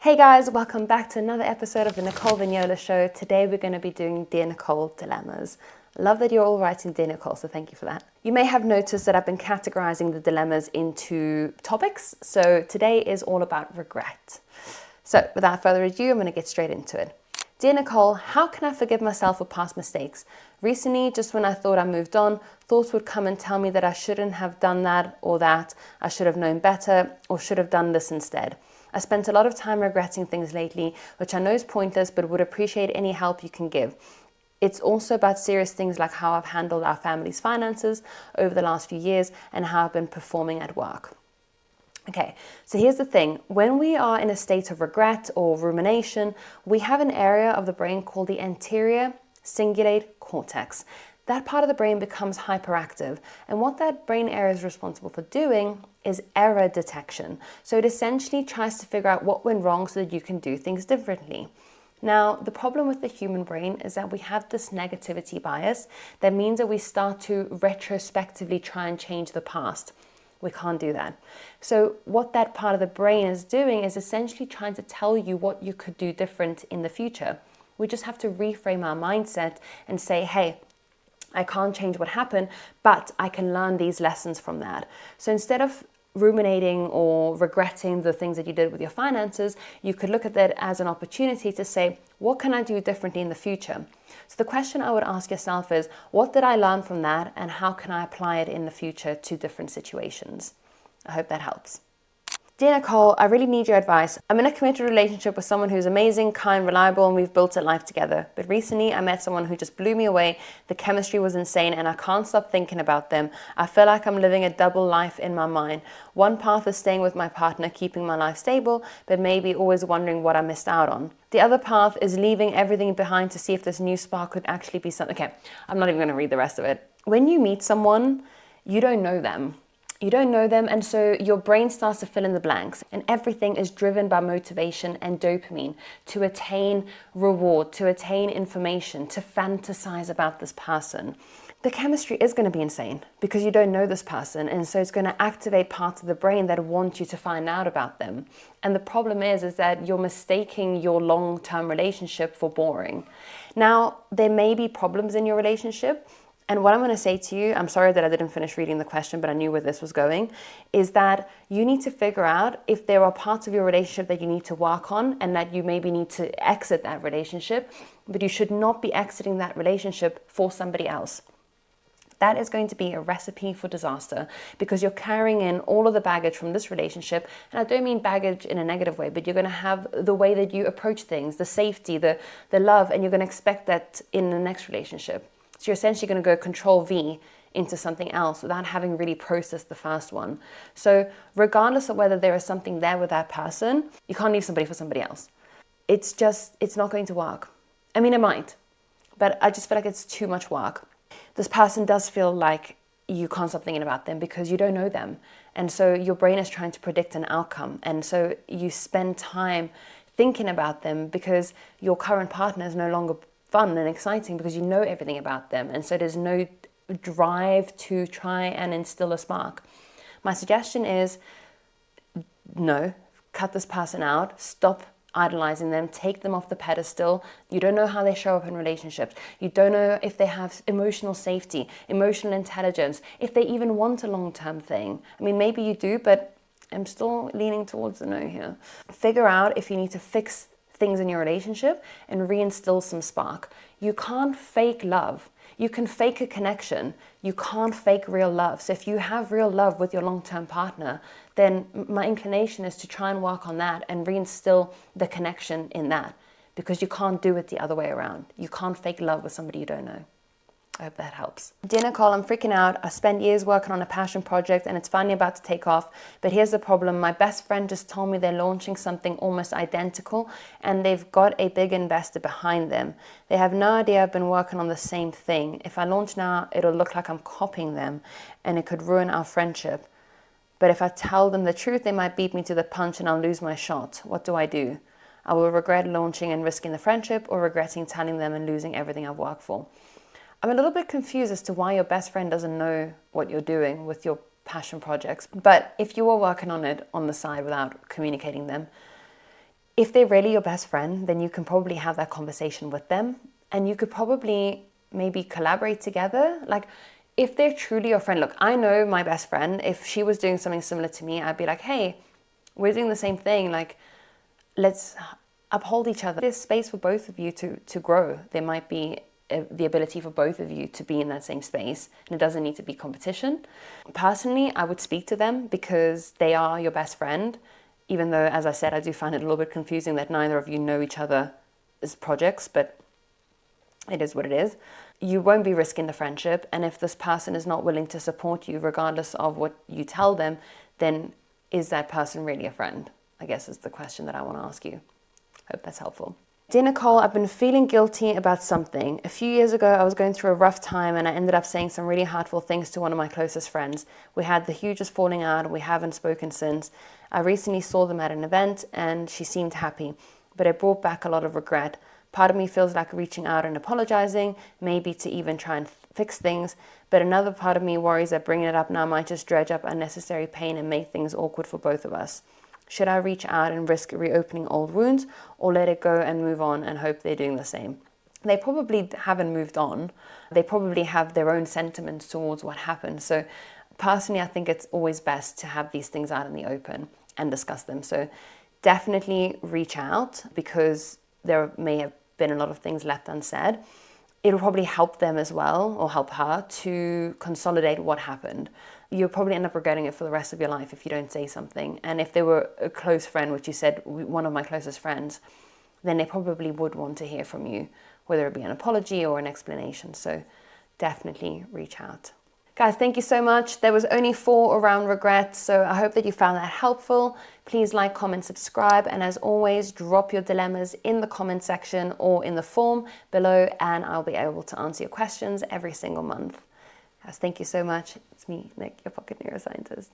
Hey guys, welcome back to another episode of the Nicole Vignola Show. Today we're going to be doing Dear Nicole dilemmas. Love that you're all writing Dear Nicole, so thank you for that. You may have noticed that I've been categorizing the dilemmas into topics, so today is all about regret. So without further ado, I'm going to get straight into it. Dear Nicole, how can I forgive myself for past mistakes? Recently, just when I thought I moved on, thoughts would come and tell me that I shouldn't have done that or that, I should have known better or should have done this instead. I spent a lot of time regretting things lately, which I know is pointless, but would appreciate any help you can give. It's also about serious things like how I've handled our family's finances over the last few years and how I've been performing at work. Okay, so here's the thing. When we are in a state of regret or rumination, we have an area of the brain called the anterior cingulate cortex. That part of the brain becomes hyperactive. And what that brain area is responsible for doing is error detection. So it essentially tries to figure out what went wrong so that you can do things differently. Now, the problem with the human brain is that we have this negativity bias that means that we start to retrospectively try and change the past. We can't do that. So what that part of the brain is doing is essentially trying to tell you what you could do different in the future. We just have to reframe our mindset and say, hey, I can't change what happened, but I can learn these lessons from that. So instead of ruminating or regretting the things that you did with your finances, you could look at that as an opportunity to say, what can I do differently in the future? So the question I would ask yourself is, what did I learn from that and how can I apply it in the future to different situations? I hope that helps. Dear Nicole, I really need your advice. I'm in a committed relationship with someone who's amazing, kind, reliable, and we've built a life together. But recently I met someone who just blew me away. The chemistry was insane and I can't stop thinking about them. I feel like I'm living a double life in my mind. One path is staying with my partner, keeping my life stable, but maybe always wondering what I missed out on. The other path is leaving everything behind to see if this new spark could actually be something. Okay, I'm not even going to read the rest of it. When you meet someone, you don't know them. You don't know them, and so your brain starts to fill in the blanks, and everything is driven by motivation and dopamine to attain reward, to attain information, to fantasize about this person. The chemistry is going to be insane because you don't know this person, and so it's going to activate parts of the brain that want you to find out about them. And the problem is that you're mistaking your long-term relationship for boring. Now, there may be problems in your relationship. And what I'm going to say to you, I'm sorry that I didn't finish reading the question, but I knew where this was going, is that you need to figure out if there are parts of your relationship that you need to work on and that you maybe need to exit that relationship, but you should not be exiting that relationship for somebody else. That is going to be a recipe for disaster because you're carrying in all of the baggage from this relationship. And I don't mean baggage in a negative way, but you're going to have the way that you approach things, the safety, the love, and you're going to expect that in the next relationship. So you're essentially going to go Control V into something else without having really processed the first one. So regardless of whether there is something there with that person, you can't leave somebody for somebody else. It's not going to work. I mean, it might, but I just feel like it's too much work. This person does feel like you can't stop thinking about them because you don't know them. And so your brain is trying to predict an outcome. And so you spend time thinking about them because your current partner is no longer fun and exciting because you know everything about them, and so there's no drive to try and instill a spark. My suggestion is no, cut this person out, stop idolizing them, take them off the pedestal. You don't know how they show up in relationships. You don't know if they have emotional safety, emotional intelligence, if they even want a long-term thing. I mean, maybe you do, but I'm still leaning towards the no here. Figure out if you need to fix things in your relationship and reinstill some spark. You can't fake love. You can fake a connection. You can't fake real love. So if you have real love with your long-term partner, then my inclination is to try and work on that and reinstill the connection in that, because you can't do it the other way around. You can't fake love with somebody you don't know. I hope that helps. Dear Nicole, I'm freaking out. I spent years working on a passion project and it's finally about to take off. But here's the problem. My best friend just told me they're launching something almost identical and they've got a big investor behind them. They have no idea I've been working on the same thing. If I launch now, it'll look like I'm copying them and it could ruin our friendship. But if I tell them the truth, they might beat me to the punch and I'll lose my shot. What do I do? I will regret launching and risking the friendship or regretting telling them and losing everything I've worked for. I'm a little bit confused as to why your best friend doesn't know what you're doing with your passion projects. But if you were working on it on the side without communicating them, If they're really your best friend, then you can probably have that conversation with them, and you could probably maybe collaborate together. Like, if they're truly your friend, look, I know my best friend, if she was doing something similar to me, I'd be like, hey, we're doing the same thing. Like, let's uphold each other. There's space for both of you to grow. There might be the ability for both of you to be in that same space, and it doesn't need to be competition. Personally, I would speak to them because they are your best friend, even though, as I said, I do find it a little bit confusing that neither of you know each other as projects, but it is what it is. You won't be risking the friendship, and if this person is not willing to support you regardless of what you tell them, then is that person really a friend? I guess is the question that I want to ask you. Hope that's helpful. Dear Nicole, I've been feeling guilty about something. A few years ago, I was going through a rough time and I ended up saying some really hurtful things to one of my closest friends. We had the hugest falling out and we haven't spoken since. I recently saw them at an event and she seemed happy, but it brought back a lot of regret. Part of me feels like reaching out and apologizing, maybe to even try and fix things, but another part of me worries that bringing it up now might just dredge up unnecessary pain and make things awkward for both of us. Should I reach out and risk reopening old wounds, or let it go and move on and hope they're doing the same? They probably haven't moved on. They probably have their own sentiments towards what happened. So personally, I think it's always best to have these things out in the open and discuss them. So definitely reach out, because there may have been a lot of things left unsaid. It'll probably help them as well, or help her, to consolidate what happened. You'll probably end up regretting it for the rest of your life if you don't say something. And if they were a close friend, which you said, one of my closest friends, then they probably would want to hear from you, whether it be an apology or an explanation. So definitely reach out. Guys, thank you so much. There was only 4 around regret, so I hope that you found that helpful. Please like, comment, subscribe, and as always, drop your dilemmas in the comment section or in the form below, and I'll be able to answer your questions every single month. Guys, thank you so much. It's me, Nick, your pocket neuroscientist.